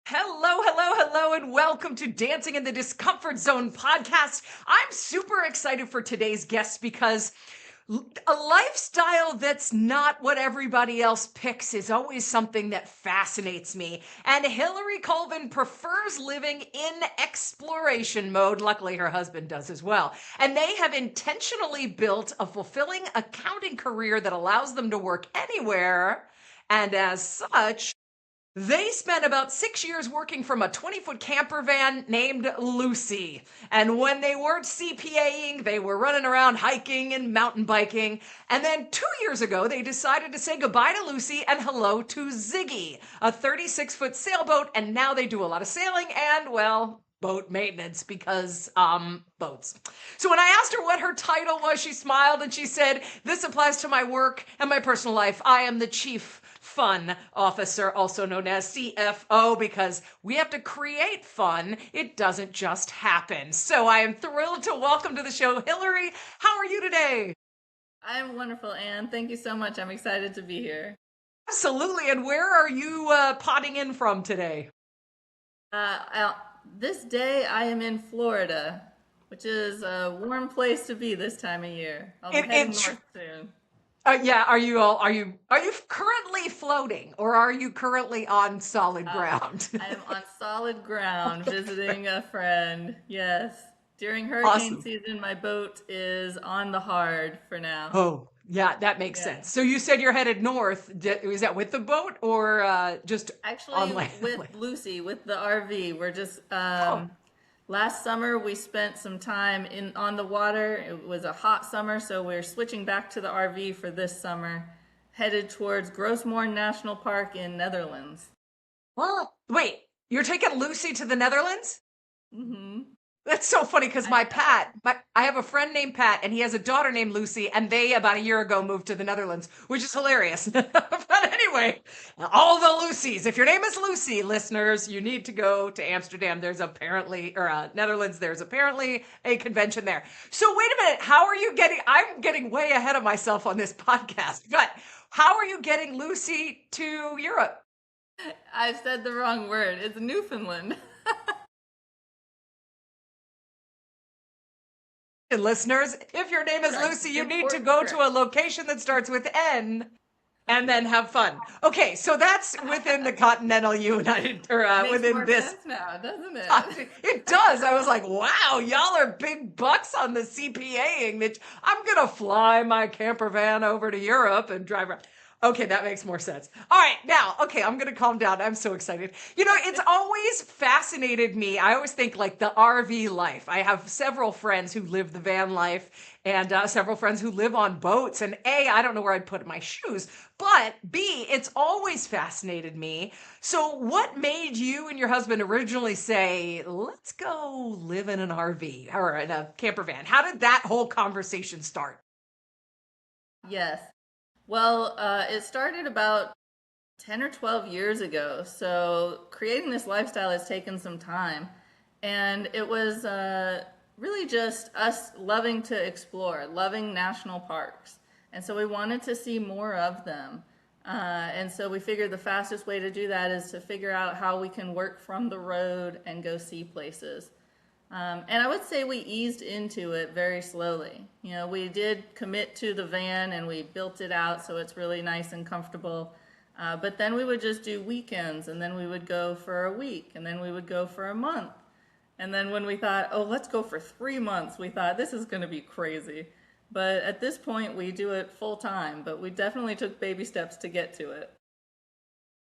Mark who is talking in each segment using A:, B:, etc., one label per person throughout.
A: Hello, hello, hello, and welcome to Dancing in the Discomfort Zone podcast. I'm super excited for today's guest because a lifestyle that's not what everybody else picks is always something that fascinates me. And Hilary Colvin prefers living in exploration mode. Luckily, her husband does as well. And they have intentionally built a fulfilling accounting career that allows them to work anywhere. And as such, they spent about 6 years working from a 20-foot camper van named Lucy. And when they weren't CPAing, they were running around hiking and mountain biking. And then 2 years ago, they decided to say goodbye to Lucy and hello to Ziggy, a 36-foot sailboat. And now they do a lot of sailing and, well, boat maintenance because boats. So when I asked her what her title was, she smiled and she said, "This applies to my work and my personal life. I am the chief fun officer, also known as CFO, because we have to create fun. It doesn't just happen." So I am thrilled to welcome to the show Hilary. How are you today?
B: I'm wonderful, Anne. Thank you so much. I'm excited to be here.
A: Absolutely. And where are you potting in from today?
B: This day I am in Florida, which is a warm place to be this time of year. I'll be
A: It,
B: heading
A: it,
B: north soon.
A: yeah. Are you currently floating or are you currently on solid ground?
B: I am on solid ground visiting a friend. Yes. During hurricane
A: Awesome.
B: season, my boat is on the hard for now.
A: Oh, yeah, that makes
B: Yeah.
A: sense. So you said you're headed north. Is that with the boat or just on
B: Actually,
A: land?
B: with Lucy, with the RV, we're just
A: Oh,
B: last summer we spent some time in on the water. It was a hot summer, so we're switching back to the RV for this summer, headed towards Groesmoor National Park in Netherlands.
A: well, wait, you're taking Lucy to the Netherlands?
B: Hmm.
A: That's so funny because
B: I know.
A: I have a friend named Pat, and he has a daughter named Lucy, and they about a year ago moved to the Netherlands, which is hilarious. But anyway, all the Lucys. If your name is Lucy, listeners, you need to go to Amsterdam. There's apparently, or Netherlands. There's apparently a convention there. So wait a minute. How are you getting? I'm getting way ahead of myself on this podcast, but how are you getting Lucy to Europe?
B: I've said the wrong word. It's Newfoundland.
A: And listeners, if your name is
B: Correct.
A: Lucy, you need to
B: Important
A: go to a
B: correction.
A: location that starts with N and then have fun. Okay, so that's within the continental United, or
B: Makes
A: within
B: more
A: this.
B: sense now, doesn't it?
A: It does. I was like, wow, y'all are big bucks on the CPAing. That I'm gonna fly my camper van over to Europe and drive around. Okay, that makes more sense. All right, now, okay, I'm gonna calm down. I'm so excited. It's always fascinated me. I always think like the RV life. I have several friends who live the van life and several friends who live on boats. And A, I don't know where I'd put my shoes, but B, it's always fascinated me. So, what made you and your husband originally say, let's go live in an RV or in a camper van? How did that whole conversation start?
B: Yes. Well, it started about 10 or 12 years ago. So creating this lifestyle has taken some time. And it was really just us loving to explore, loving national parks. And so we wanted to see more of them. And so we figured the fastest way to do that is to figure out how we can work from the road and go see places. And I would say we eased into it very slowly. We did commit to the van and we built it out so it's really nice and comfortable. But then we would just do weekends, and then we would go for a week, and then we would go for a month. And then when we thought, oh, let's go for 3 months, we thought this is going to be crazy. But at this point, we do it full time, but we definitely took baby steps to get to it.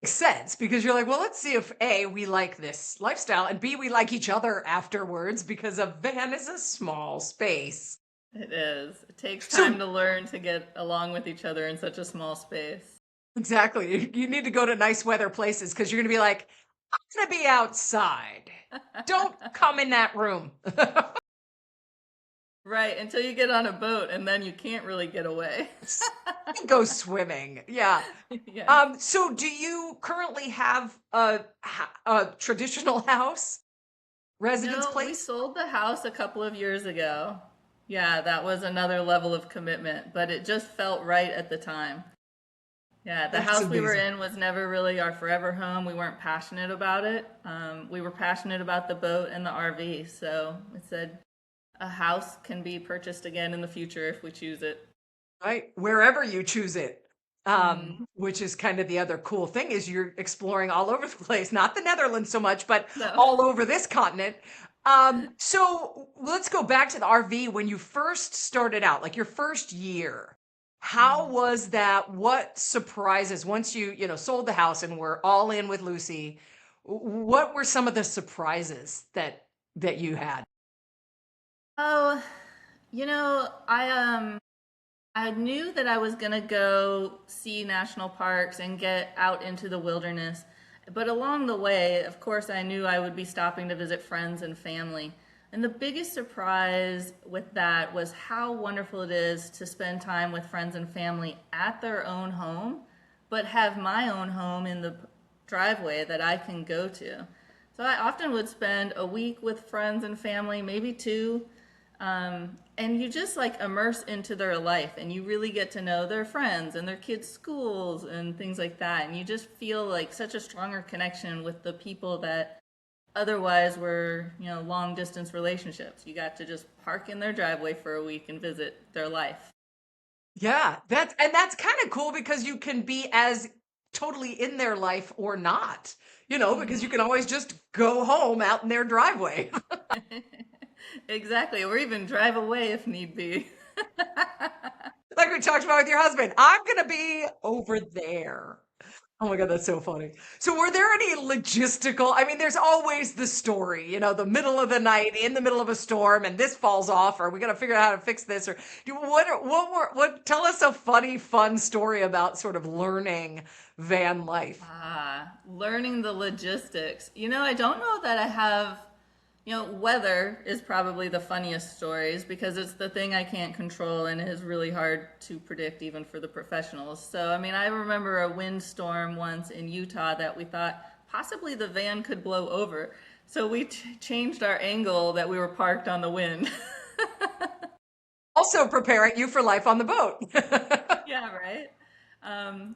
A: Makes sense because you're like, well, let's see if A, we like this lifestyle, and B, we like each other afterwards because a van is a small space.
B: It is. It takes time
A: So,
B: to learn to get along with each other in such a small space.
A: exactly, you need to go to nice weather places because you're going to be like, I'm going to be outside. Don't come in that room.
B: Right, until you get on a boat and then you can't really get away.
A: Go swimming. Yeah.
B: Yes.
A: So do you currently have a traditional house, residence
B: No, we
A: place?
B: sold the house a couple of years ago. Yeah, that was another level of commitment, but it just felt right at the time. Yeah, the
A: That's
B: house we were
A: amazing.
B: in was never really our forever home. We weren't passionate about it. We were passionate about the boat and the RV. So we said a house can be purchased again in the future if we choose it.
A: Right? Wherever you choose it.
B: Hmm.
A: Which is kind of the other cool thing is you're exploring all over the place, not the Netherlands so much, but
B: No.
A: all over this continent. So let's go back to the RV when you first started out, like your first year. How
B: Mm.
A: was that? What surprises once sold the house and were all in with Lucy? What were some of the surprises that you had?
B: Oh, I knew that I was going to go see national parks and get out into the wilderness. But along the way, of course, I knew I would be stopping to visit friends and family. And the biggest surprise with that was how wonderful it is to spend time with friends and family at their own home, but have my own home in the driveway that I can go to. So I often would spend a week with friends and family, maybe two, and you just like immerse into their life and you really get to know their friends and their kids' schools and things like that. And you just feel like such a stronger connection with the people that otherwise were, long distance relationships. You got to just park in their driveway for a week and visit their life.
A: Yeah, that's kind of cool because you can be as totally in their life or not, because you
B: Hmm.
A: can always just go home out in their driveway.
B: Exactly. Or even drive away if need be.
A: Like we talked about with your husband. I'm gonna be over there. Oh my God, that's so funny. So were there any logistical, I mean, there's always the story, the middle of the night in the middle of a storm and this falls off, or we got to figure out how to fix this, or tell us a funny, fun story about sort of learning van life.
B: Learning the logistics. I don't know that I have, weather is probably the funniest stories because it's the thing I can't control and it is really hard to predict even for the professionals. So, I mean, I remember a windstorm once in Utah that we thought possibly the van could blow over. So we changed our angle that we were parked on the wind.
A: Also preparing you for life on the boat.
B: Yeah, right.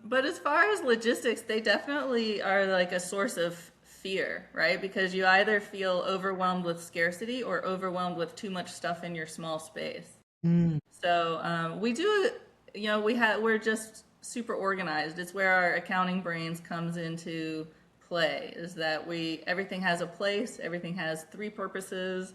B: But as far as logistics, they definitely are like a source of fear, right? Because you either feel overwhelmed with scarcity or overwhelmed with too much stuff in your small space.
A: Mm.
B: So we do, we're just super organized. It's where our accounting brains comes into play. Is that everything has a place, everything has three purposes,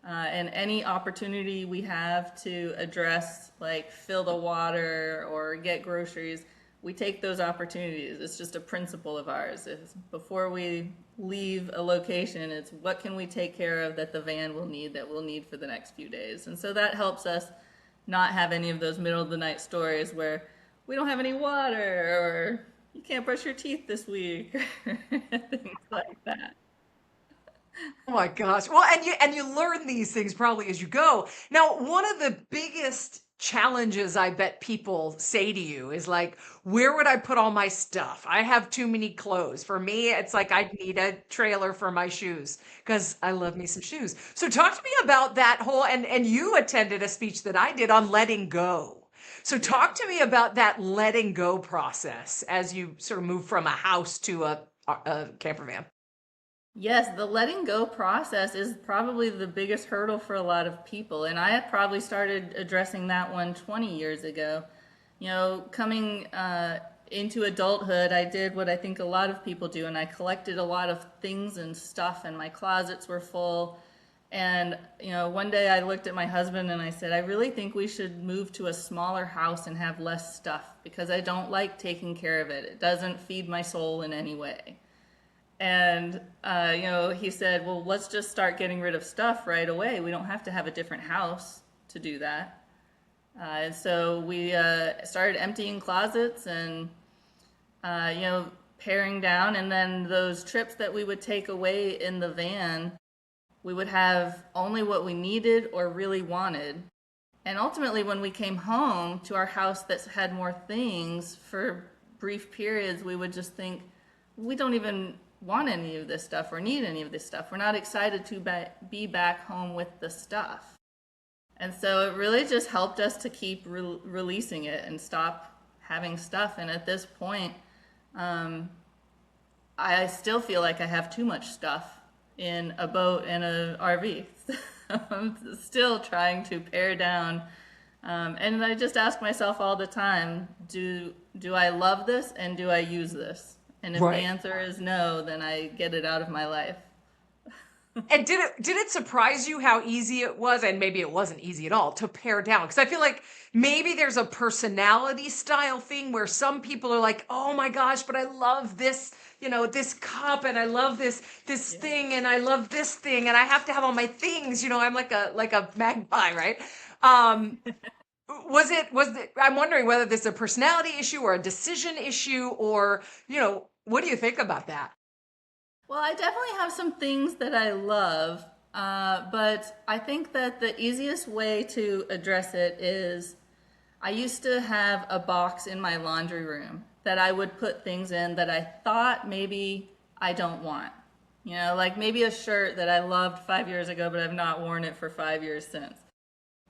B: and any opportunity we have to address, like fill the water or get groceries, we take those opportunities. It's just a principle of ours. Is before we leave a location, it's what can we take care of that the van will need, that we'll need for the next few days. And so that helps us not have any of those middle of the night stories where we don't have any water or you can't brush your teeth this week or things like that.
A: Oh my gosh. Well, and you learn these things probably as you go. Now, one of the biggest challenges I bet people say to you is like, where would I put all my stuff? I have too many clothes. For me, it's like I need a trailer for my shoes because I love me some shoes. So talk to me about that whole and you attended a speech that I did on letting go. So
B: Yeah.
A: talk to me about that letting go process as you sort of move from a house to a camper van.
B: Yes, the letting go process is probably the biggest hurdle for a lot of people. And I had probably started addressing that one 20 years ago. Coming into adulthood, I did what I think a lot of people do, and I collected a lot of things and stuff, and my closets were full. And, one day I looked at my husband and I said, I really think we should move to a smaller house and have less stuff because I don't like taking care of it. It doesn't feed my soul in any way. And, he said, well, let's just start getting rid of stuff right away. We don't have to have a different house to do that. And so we started emptying closets and, paring down. And then those trips that we would take away in the van, we would have only what we needed or really wanted. And ultimately, when we came home to our house that had more things for brief periods, we would just think, we don't even want any of this stuff or need any of this stuff. We're not excited to be back home with the stuff. And so it really just helped us to keep releasing it and stop having stuff. And at this point, I still feel like I have too much stuff in a boat and an RV. I'm still trying to pare down. And I just ask myself all the time, do I love this and do I use this? And if the answer is no, then I get it out of my life.
A: And did it surprise you how easy it was, and maybe it wasn't easy at all, to pare down? Because I feel like maybe there's a personality style thing where some people are like, oh my gosh, but I love this, this cup, and I love this thing, and I love this thing, and I have to have all my things. I'm like a magpie, right? Was it? I'm wondering whether this is a personality issue or a decision issue, or what do you think about that?
B: Well, I definitely have some things that I love, but I think that the easiest way to address it is I used to have a box in my laundry room that I would put things in that I thought maybe I don't want. Like maybe a shirt that I loved 5 years ago, but I've not worn it for 5 years since.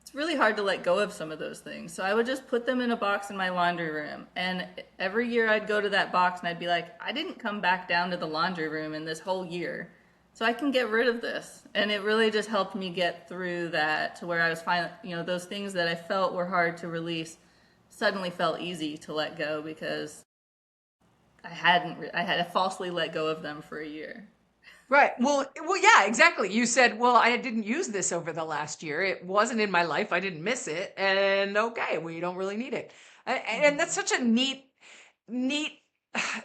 B: It's really hard to let go of some of those things. So I would just put them in a box in my laundry room. And every year I'd go to that box and I'd be like, I didn't come back down to the laundry room in this whole year. So I can get rid of this. And it really just helped me get through that to where I was finally, those things that I felt were hard to release suddenly felt easy to let go because I had falsely let go of them for a year.
A: Right. Well, yeah, exactly. You said, well, I didn't use this over the last year. It wasn't in my life. I didn't miss it. And okay, we don't really need it. And that's such a neat,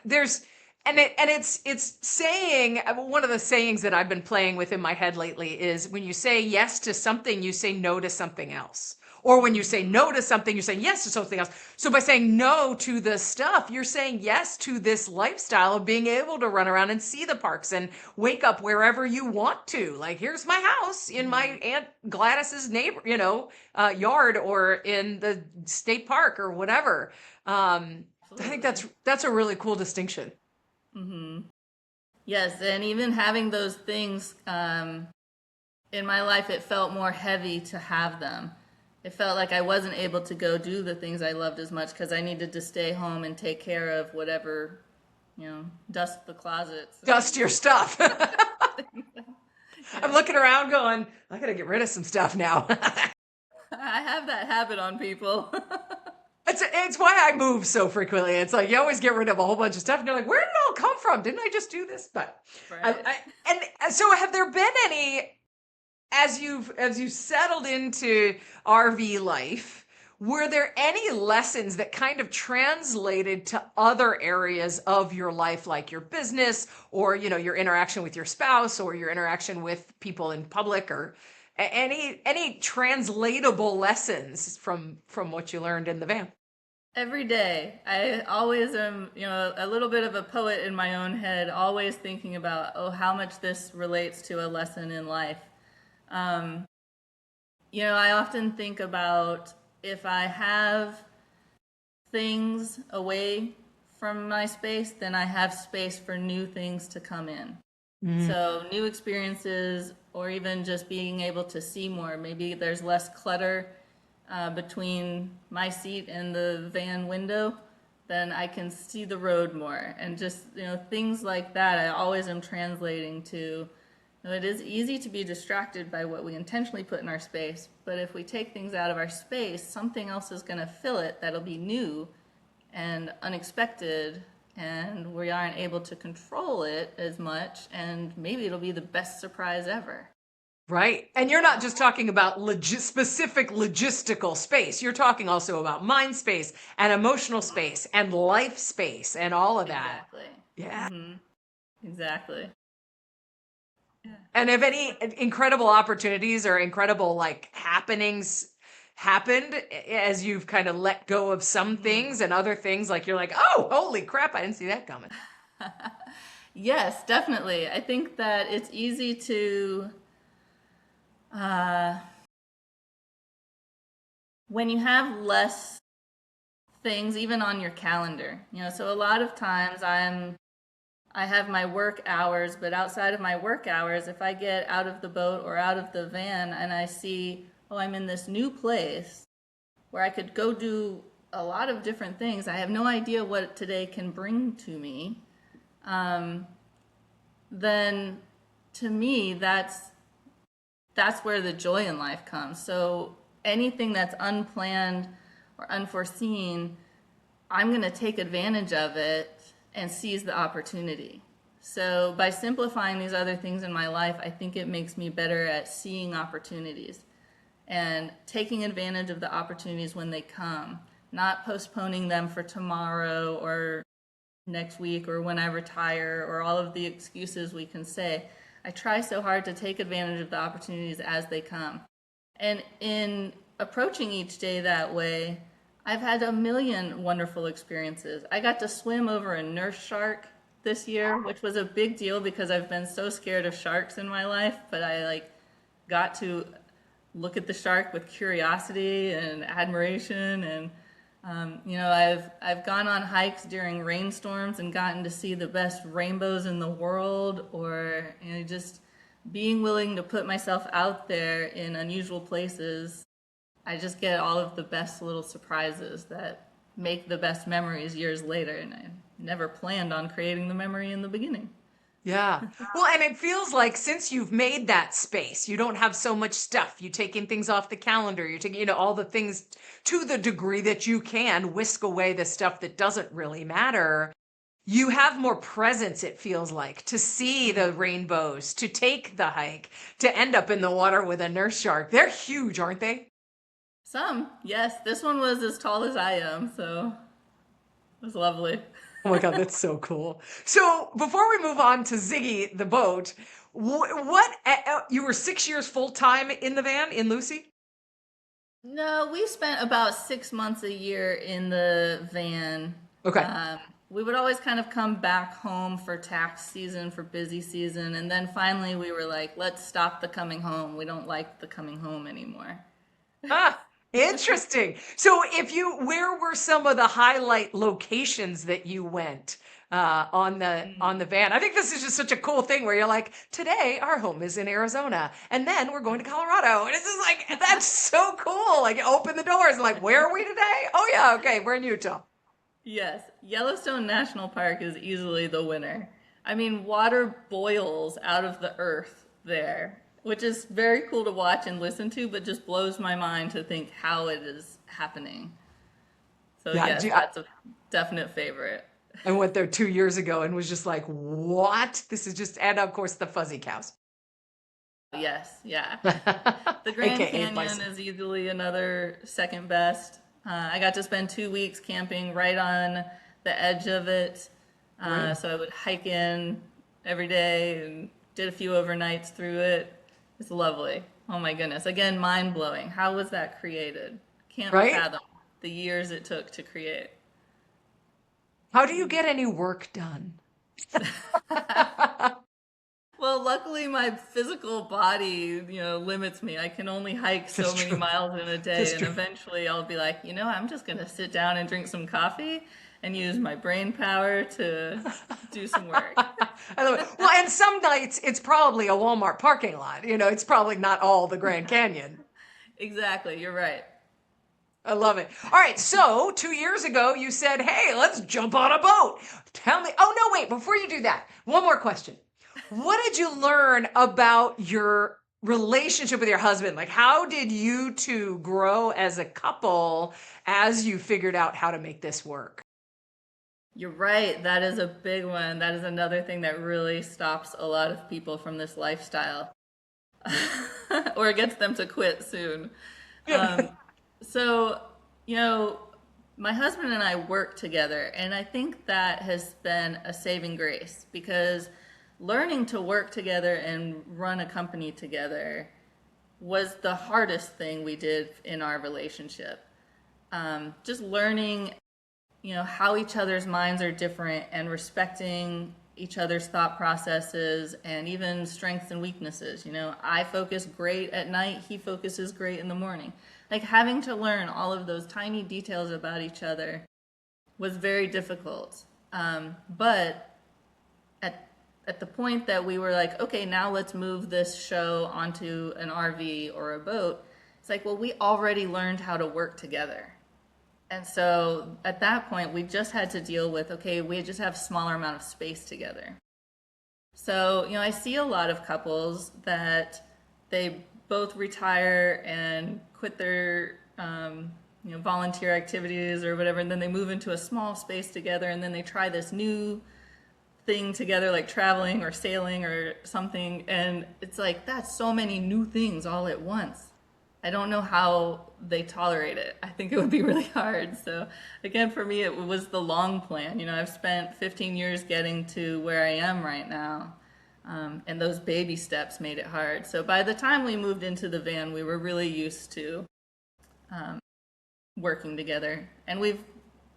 A: there's, it's saying, one of the sayings that I've been playing with in my head lately is when you say yes to something, you say no to something else. Or when you say no to something, you're saying yes to something else. So by saying no to the stuff, you're saying yes to this lifestyle of being able to run around and see the parks and wake up wherever you want to. Like, here's my house in my Aunt Gladys's yard, or in the state park or whatever. I think that's a really cool distinction.
B: Mm-hmm. Yes, and even having those things in my life, it felt more heavy to have them. It felt like I wasn't able to go do the things I loved as much because I needed to stay home and take care of whatever, dust the closets.
A: Dust your stuff. I'm looking around going, I gotta get rid of some stuff now.
B: I have that habit on people.
A: It's why I move so frequently. It's like you always get rid of a whole bunch of stuff, and you're like, where did it all come from? Didn't I just do this? But
B: right.
A: And so, have there been any, as you've settled into RV life, were there any lessons that kind of translated to other areas of your life, like your business, or your interaction with your spouse, or your interaction with people in public, or any translatable lessons from what you learned in the van?
B: Every day. I always am, a little bit of a poet in my own head, always thinking about, how much this relates to a lesson in life. I often think about if I have things away from my space, then I have space for new things to come in. Mm-hmm. So new experiences, or even just being able to see more. Maybe there's less clutter between my seat and the van window, then I can see the road more. And just, things like that, I always am translating to. It is easy to be distracted by what we intentionally put in our space, but if we take things out of our space, something else is going to fill it that'll be new and unexpected, and we aren't able to control it as much, and maybe it'll be the best surprise ever.
A: Right. And you're not just talking about specific logistical space. You're talking also about mind space and emotional space and life space and all of that.
B: Exactly.
A: Yeah.
B: Mm-hmm. Exactly.
A: Yeah. And have any incredible opportunities or incredible happenings happened as you've kind of let go of some things, and other things like you're like, oh, holy crap, I didn't see that coming?
B: Yes, definitely. I think that it's easy to when you have less things even on your calendar, so a lot of times I have my work hours, but outside of my work hours, if I get out of the boat or out of the van and I see, I'm in this new place where I could go do a lot of different things. I have no idea what today can bring to me. Then to me, that's where the joy in life comes. So anything that's unplanned or unforeseen, I'm going to take advantage of it and seize the opportunity. So by simplifying these other things in my life, I think it makes me better at seeing opportunities and taking advantage of the opportunities when they come, not postponing them for tomorrow or next week or when I retire or all of the excuses we can say. I try so hard to take advantage of the opportunities as they come. And in approaching each day that way, I've had a million wonderful experiences. I got to swim over a nurse shark this year, which was a big deal because I've been so scared of sharks in my life, but I got to look at the shark with curiosity and admiration. And I've gone on hikes during rainstorms and gotten to see the best rainbows in the world, or just being willing to put myself out there in unusual places. I just get all of the best little surprises that make the best memories years later, and I never planned on creating the memory in the beginning.
A: Yeah. Well, and it feels like since you've made that space, you don't have so much stuff. You're taking things off the calendar. You're taking, all the things to the degree that you can whisk away the stuff that doesn't really matter. You have more presence, it feels like, to see the rainbows, to take the hike, to end up in the water with a nurse shark. They're huge, aren't they?
B: Some, yes. This one was as tall as I am, so it was lovely.
A: Oh my God, that's so cool. So before we move on to Ziggy the boat, you were 6 years full time in the van in Lucy?
B: No, we spent about 6 months a year in the van.
A: Okay.
B: We would always kind of come back home for tax season, for busy season, and then finally we were like, let's stop the coming home. We don't like the coming home anymore.
A: Interesting. So where were some of the highlight locations that you went on the van? I think this is just such a cool thing where you're like, today our home is in Arizona, and then we're going to Colorado, and it's just like that's so cool. Like you open the doors and like, where are we today? Oh yeah, okay, we're in Utah.
B: Yes, Yellowstone National Park is easily the winner. I mean, water boils out of the earth there, which is very cool to watch and listen to, but just blows my mind to think how it is happening. So
A: Yeah,
B: yes, that's a definite favorite.
A: I went there 2 years ago and was just like, what? This is just, and of course the fuzzy cows.
B: Yes, yeah. The Grand
A: AKA
B: Canyon
A: bison.
B: is easily another second best. I got to spend 2 weeks camping right on the edge of it.
A: Right.
B: So I would hike in every day and did a few overnights through it. It's lovely. Oh my goodness. Again, mind blowing. How was that created? Can't
A: Right?
B: fathom the years it took to create.
A: How do you get any work done?
B: Well, luckily my physical body, limits me. I can only hike so
A: That's
B: many
A: true.
B: miles in a day,
A: That's
B: and
A: true.
B: eventually I'll be like, I'm just going to sit down and drink some coffee and use my brain power to do some work.
A: I love it. Well, and some nights it's probably a Walmart parking lot. It's probably not all the Grand Canyon.
B: Exactly, you're right.
A: I love it. All right, so 2 years ago you said, hey, let's jump on a boat. Tell me, oh no, wait, before you do that, one more question. What did you learn about your relationship with your husband? Like, how did you two grow as a couple as you figured out how to make this work?
B: You're right. That is a big one. That is another thing that really stops a lot of people from this lifestyle or gets them to quit soon.
A: Yeah.
B: So, my husband and I work together, and I think that has been a saving grace because learning to work together and run a company together was the hardest thing we did in our relationship. Just learning, how each other's minds are different and respecting each other's thought processes and even strengths and weaknesses. I focus great at night, he focuses great in the morning. Like having to learn all of those tiny details about each other was very difficult. But at the point that we were like, okay, now let's move this show onto an RV or a boat, it's like, well, we already learned how to work together. And so at that point, we just had to deal with, okay, we just have smaller amount of space together. So, I see a lot of couples that they both retire and quit their, volunteer activities or whatever, and then they move into a small space together, and then they try this new thing together, like traveling or sailing or something, and it's like, that's so many new things all at once. I don't know how they tolerate it. I think it would be really hard. So again, for me, it was the long plan. I've spent 15 years getting to where I am right now. And those baby steps made it hard. So by the time we moved into the van, we were really used to working together. And we've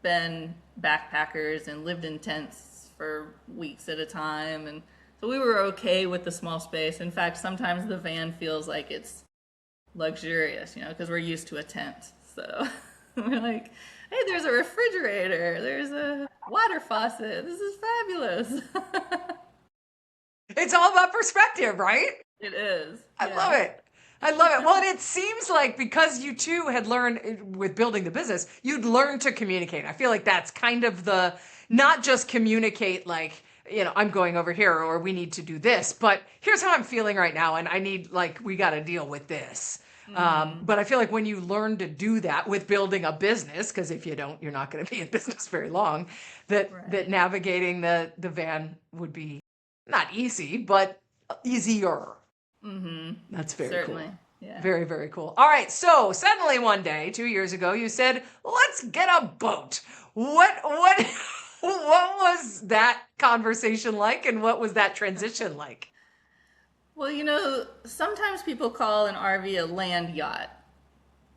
B: been backpackers and lived in tents for weeks at a time. And so we were okay with the small space. In fact, sometimes the van feels like it's luxurious, because we're used to a tent. So we're like, hey, there's a refrigerator, there's a water faucet, this is fabulous.
A: It's all about perspective, right?
B: It is.
A: I love it. I love it. Well, and it seems like because you two had learned with building the business, you'd learned to communicate. I feel like that's kind of not just communicate like, I'm going over here or we need to do this, but here's how I'm feeling right now. And I need, we got to deal with this. But I feel like when you learn to do that with building a business, because if you don't, you're not going to be in business very long, that navigating the van would be not easy, but easier. That's very
B: Certainly.
A: cool.
B: Yeah.
A: Very, very cool. All right. So suddenly one day, 2 years ago, you said, let's get a boat. What was that conversation like? And what was that transition like?
B: Well, sometimes people call an RV a land yacht.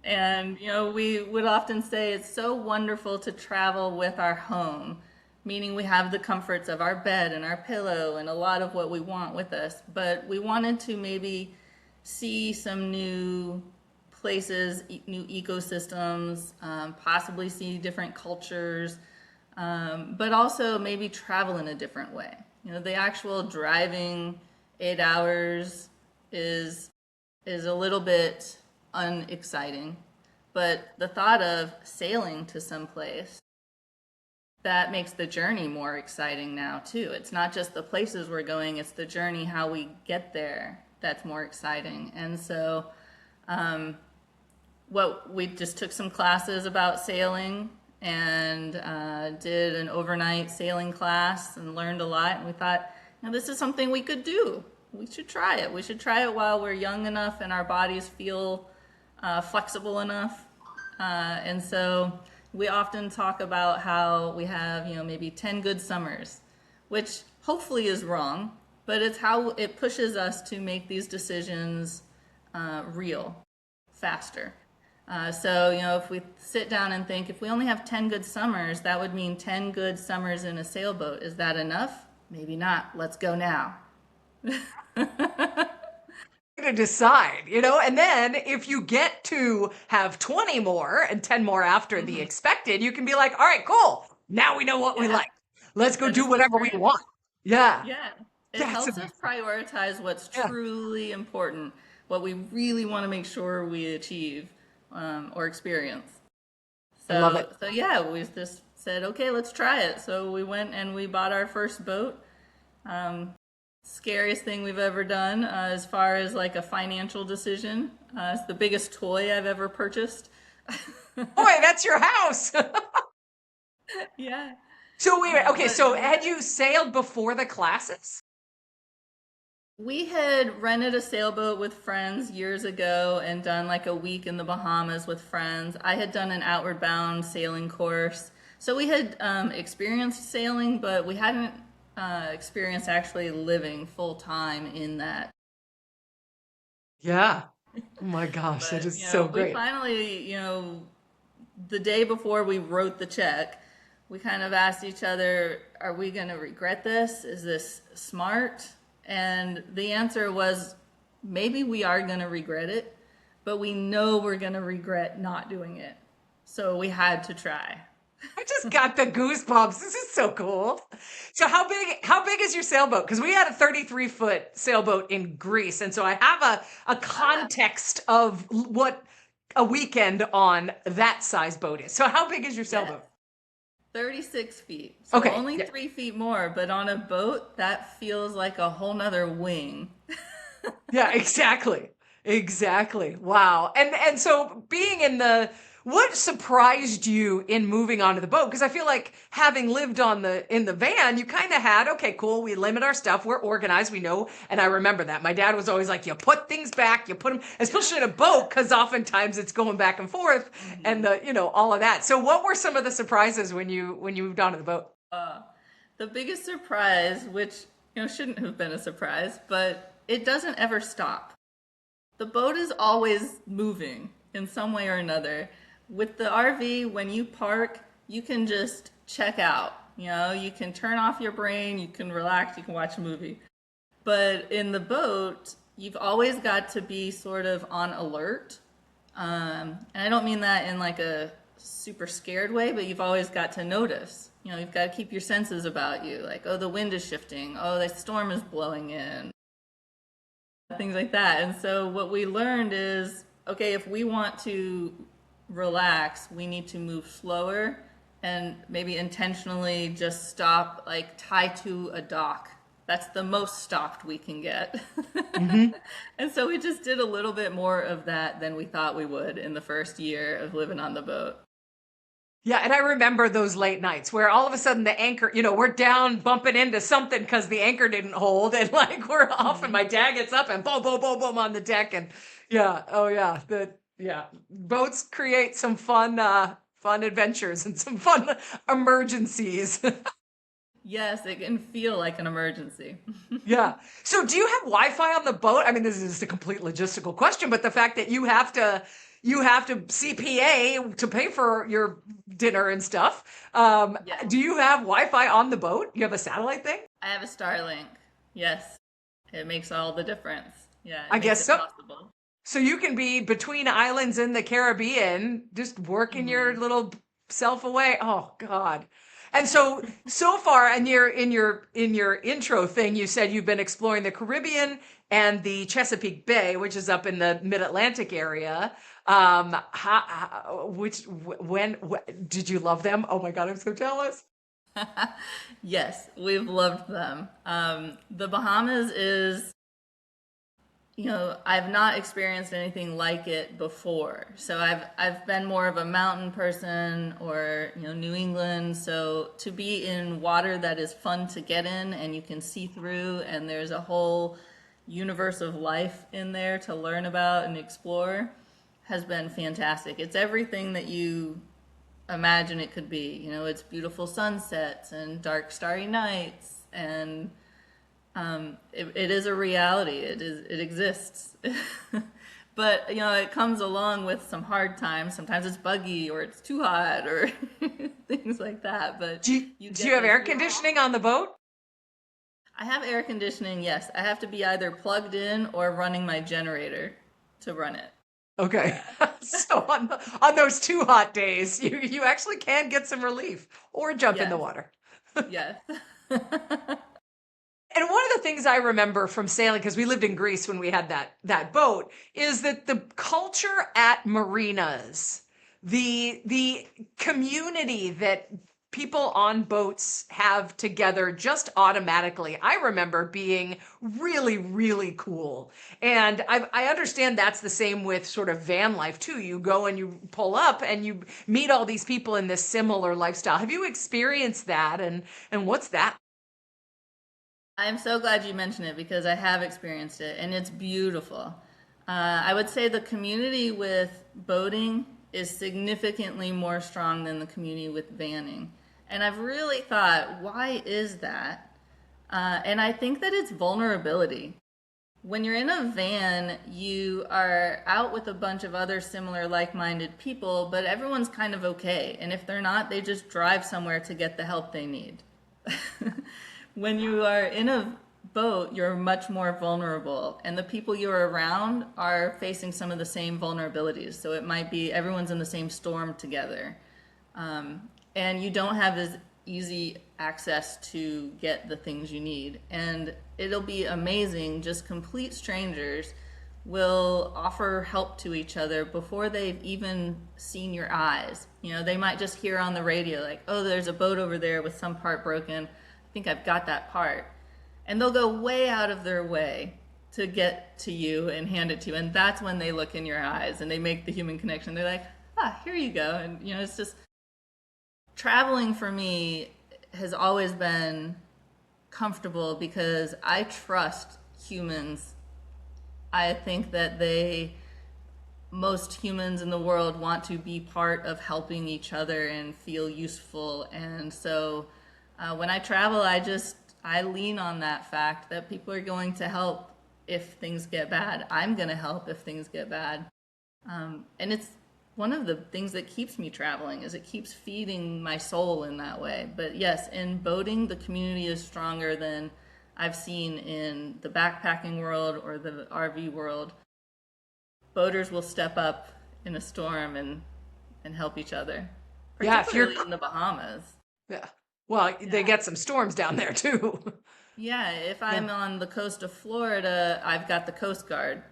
B: And, we would often say it's so wonderful to travel with our home, meaning we have the comforts of our bed and our pillow and a lot of what we want with us. But we wanted to maybe see some new places, new ecosystems, possibly see different cultures, but also maybe travel in a different way. The actual driving 8 hours is a little bit unexciting, but the thought of sailing to some place, that makes the journey more exciting now too. It's not just the places we're going, it's the journey, how we get there, that's more exciting. And so we just took some classes about sailing and did an overnight sailing class and learned a lot, and we thought, this is something we could do. We should try it. We should try it while we're young enough and our bodies feel flexible enough. And so we often talk about how we have, maybe 10 good summers, which hopefully is wrong, but it's how it pushes us to make these decisions real, faster. So, if we sit down and think, if we only have 10 good summers, that would mean 10 good summers in a sailboat. Is that enough? Maybe not. Let's go now.
A: To decide, and then if you get to have 20 more and 10 more after the expected, you can be like, all right, cool. Now we know what we like. Let's go do whatever we want. Yeah.
B: Yeah. It helps us prioritize what's truly important, what we really want to make sure we achieve or experience. So,
A: I love it.
B: So yeah, we just said, okay, let's try it. So we went and we bought our first boat. Scariest thing we've ever done as far as like a financial decision. It's the biggest toy I've ever purchased.
A: Boy, that's your house.
B: Yeah.
A: So wait, okay, so had you sailed before the classes?
B: We had rented a sailboat with friends years ago and done like a week in the Bahamas with friends. I had done an outward bound sailing course. So we had experienced sailing, but we hadn't experienced actually living full time in that.
A: Yeah. Oh my gosh, that is so great.
B: We finally, the day before we wrote the check, we kind of asked each other, are we going to regret this? Is this smart? And the answer was, maybe we are going to regret it, but we know we're going to regret not doing it. So we had to try.
A: I just got the goosebumps. This is so cool. So how big is your sailboat? Because we had a 33-foot sailboat in Greece. And so I have a context of what a weekend on that size boat is. So how big is your
B: Yes.
A: sailboat?
B: 36 feet. So
A: Okay.
B: only
A: Yeah.
B: 3 feet more, but on a boat, that feels like a whole nother wing.
A: Yeah, exactly. Exactly. Wow. And so being in the what surprised you in moving onto the boat? Because I feel like having lived on the in the van, you kind of had, okay, cool, we limit our stuff, we're organized, we know. And I remember that. My dad was always like, you put things back, you put them, especially in a boat, because oftentimes it's going back and forth and
B: Mhm.
A: the, all of that. So what were some of the surprises when you moved onto the boat?
B: Uh, the biggest surprise, which shouldn't have been a surprise, but it doesn't ever stop. The boat is always moving in some way or another. With the RV, when you park, you can just check out. You can turn off your brain, you can relax, you can watch a movie. But in the boat, you've always got to be sort of on alert. And I don't mean that in like a super scared way, but you've always got to notice. You've got to keep your senses about you. Like, oh, the wind is shifting. Oh, the storm is blowing in. Things like that. And so what we learned is, okay, if we want to relax, we need to move slower and maybe intentionally just stop, like tie to a dock. That's the most stopped we can get.
A: Mm-hmm.
B: And so we just did a little bit more of that than we thought we would in the first year of living on the boat.
A: Yeah, and I remember those late nights where all of a sudden the anchor, we're down bumping into something because the anchor didn't hold, and like we're off, and
B: Mhm.
A: my dad gets up and boom, boom, boom, boom on the deck, and yeah, oh yeah, boats create some fun adventures and some fun emergencies.
B: Yes, it can feel like an emergency.
A: Yeah. So do you have Wi-Fi on the boat? I mean, this is just a complete logistical question, but the fact that you have to CPA to pay for your dinner and stuff.
B: Yes,
A: Do you have Wi-Fi on the boat? You have a satellite thing?
B: I have a Starlink. Yes, it makes all the difference. Yeah, it
A: I
B: makes
A: guess
B: it
A: so.
B: possible.
A: So you can be between islands in the Caribbean, just working your
B: Hmm.
A: little self away. Oh God. And so far, and in your intro thing, you said you've been exploring the Caribbean and the Chesapeake Bay, which is up in the Mid-Atlantic area. Did you love them? Oh my God, I'm so jealous.
B: Yes, we've loved them. The Bahamas is, I've not experienced anything like it before. So I've been more of a mountain person or, New England. So to be in water that is fun to get in and you can see through and there's a whole universe of life in there to learn about and explore has been fantastic. It's everything that you imagine it could be. It's beautiful sunsets and dark starry nights and it is a reality. It exists. But it comes along with some hard times. Sometimes it's buggy or it's too hot or things like that. But
A: Do you,
B: you
A: do you
B: get
A: have
B: those
A: air
B: beautiful.
A: conditioning on the boat?
B: I have air conditioning. Yes, I have to be either plugged in or running my generator to run it.
A: Okay.
B: Yeah.
A: So on those too hot days, you actually can get some relief or jump in the
B: Yes.
A: water.
B: Yes.
A: And one of the things I remember from sailing, because we lived in Greece when we had that boat, is that the culture at marinas, the community that people on boats have together just automatically, I remember being really, really cool. And I understand that's the same with sort of van life too. You go and you pull up and you meet all these people in this similar lifestyle. Have you experienced that? And what's that?
B: I'm so glad you mentioned it because I have experienced it and it's beautiful. I would say the community with boating is significantly more strong than the community with vanning. And I've really thought, why is that? And I think that it's vulnerability. When you're in a van, you are out with a bunch of other similar like minded people, but everyone's kind of okay. And if they're not, they just drive somewhere to get the help they need. When you are in a boat, you're much more vulnerable, and the people you're around are facing some of the same vulnerabilities. So it might be everyone's in the same storm together, and you don't have as easy access to get the things you need. And it'll be amazing, just complete strangers will offer help to each other before they've even seen your eyes. You know, they might just hear on the radio, like, oh, there's a boat over there with some part broken. I think I've got that part. And they'll go way out of their way to get to you and hand it to you. And that's when they look in your eyes and they make the human connection. They're like, ah, here you go. And, you know, it's just traveling for me has always been comfortable because I trust humans. I think that most humans in the world want to be part of helping each other and feel useful. And so when I travel, I lean on that fact that people are going to help if things get bad. I'm going to help if things get bad. And it's one of the things that keeps me traveling is it keeps feeding my soul in that way. But yes, in boating, the community is stronger than I've seen in the backpacking world or the RV world. Boaters will step up in a storm and help each other,
A: Yeah, if
B: particularly in the Bahamas.
A: yeah. Well, they get some storms down there too.
B: Yeah, if I'm on the coast of Florida, I've got the Coast Guard.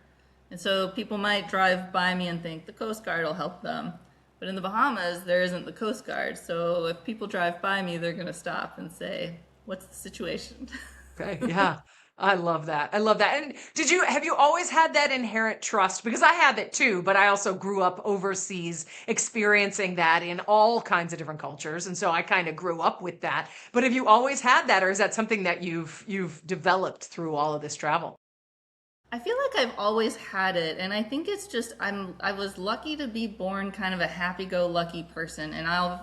B: And so people might drive by me and think the Coast Guard will help them. But in the Bahamas, there isn't the Coast Guard. So if people drive by me, they're going to stop and say, what's the situation?
A: Okay, yeah. I love that. I love that. And have you always had that inherent trust? Because I have it too, but I also grew up overseas experiencing that in all kinds of different cultures. And so I kind of grew up with that. But have you always had that, or is that something that you've developed through all of this travel?
B: I feel like I've always had it, and I think it's just I was lucky to be born kind of a happy-go-lucky person, and I've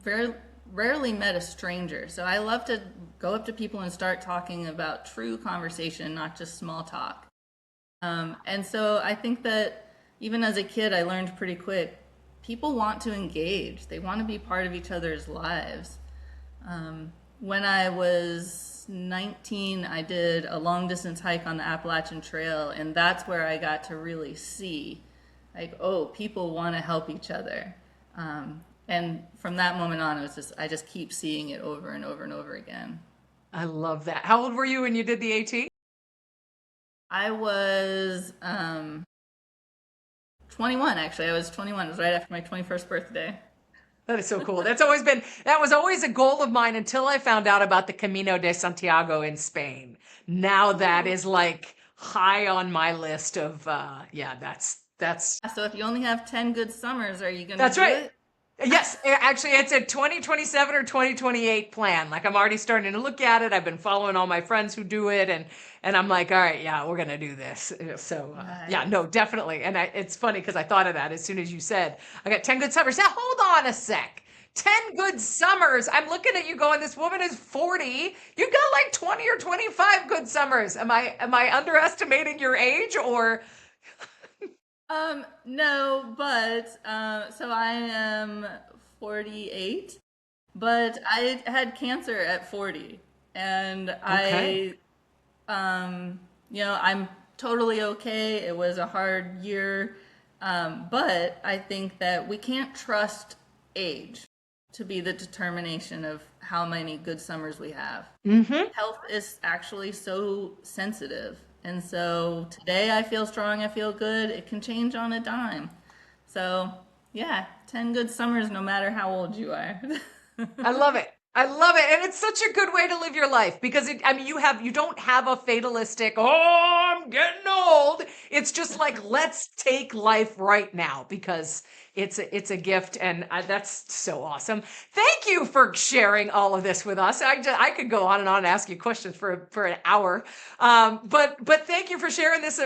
B: very rarely met a stranger. So I love to go up to people and start talking about true conversation, not just small talk. And so I think that even as a kid, I learned pretty quick, people want to engage. They want to be part of each other's lives. When I was 19, I did a long distance hike on the Appalachian Trail, and that's where I got to really see, like, oh, people want to help each other. And from that moment on, I just keep seeing it over and over and over again.
A: I love that. How old were you when you did the AT?
B: I was 21, actually. I was 21. It was right after my 21st birthday.
A: That is so cool. That was always a goal of mine until I found out about the Camino de Santiago in Spain. Now that is like high on my list of, that's.
B: So if you only have 10 good summers, are you going to
A: That's
B: do
A: right.
B: it?
A: Yes, actually, it's a 2027 or 2028 plan. Like I'm already starting to look at it. I've been following all my friends who do it, and I'm like, all right, yeah, we're gonna do this. So
B: Nice.
A: yeah, no, definitely. And it's funny because I thought of that as soon as you said I got 10 good summers. Now hold on a sec. 10 good summers. I'm looking at you going, this woman is 40. You've got like 20 or 25 good summers. Am I underestimating your age or?
B: No, but so I am 48, but I had cancer at 40, and
A: Okay.
B: I'm totally okay. It was a hard year, but I think that we can't trust age to be the determination of how many good summers we have.
A: Mm-hmm.
B: Health is actually so sensitive. And so today I feel strong, I feel good. It can change on a dime. So, yeah, 10 good summers no matter how old you are.
A: I love it. I love it. And it's such a good way to live your life because you don't have a fatalistic, oh, I'm getting old. It's just like, let's take life right now because it's a gift. And that's so awesome. Thank you for sharing all of this with us. I could go on and on and ask you questions for an hour. But thank you for sharing this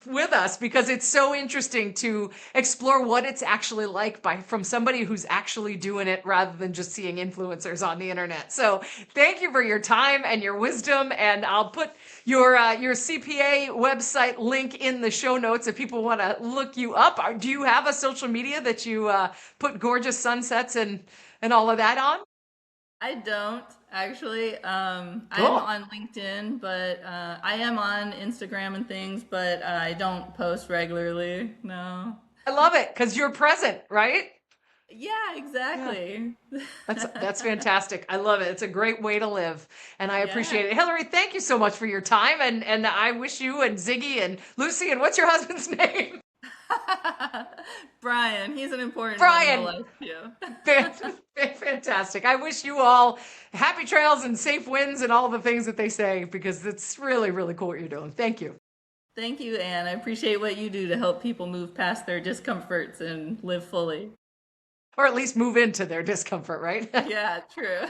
A: with us because it's so interesting to explore what it's actually like from somebody who's actually doing it rather than just seeing influencers on the internet. So thank you for your time and your wisdom, and I'll put your CPA website link in the show notes if people want to look you up. Do you have a social media that you put gorgeous sunsets and all of that on?
B: I don't actually. I'm
A: Cool.
B: on LinkedIn, but I am on Instagram and things, but I don't post regularly. No.
A: I love it because you're present, right?
B: Yeah,
A: Yeah.
B: exactly.
A: That's fantastic. I love it. It's a great way to live, and I
B: Yeah.
A: appreciate it. Hilary, thank you so much for your time, and I wish you and Ziggy and Lucy and what's your husband's name?
B: Brian, he's an important one in the
A: Brian.
B: life too.
A: Fan- Fantastic. I wish you all happy trails and safe winds and all the things that they say because it's really, really cool what you're doing. Thank you.
B: Thank you, Anne. I appreciate what you do to help people move past their discomforts and live fully.
A: Or at least move into their discomfort, right?
B: Yeah, true.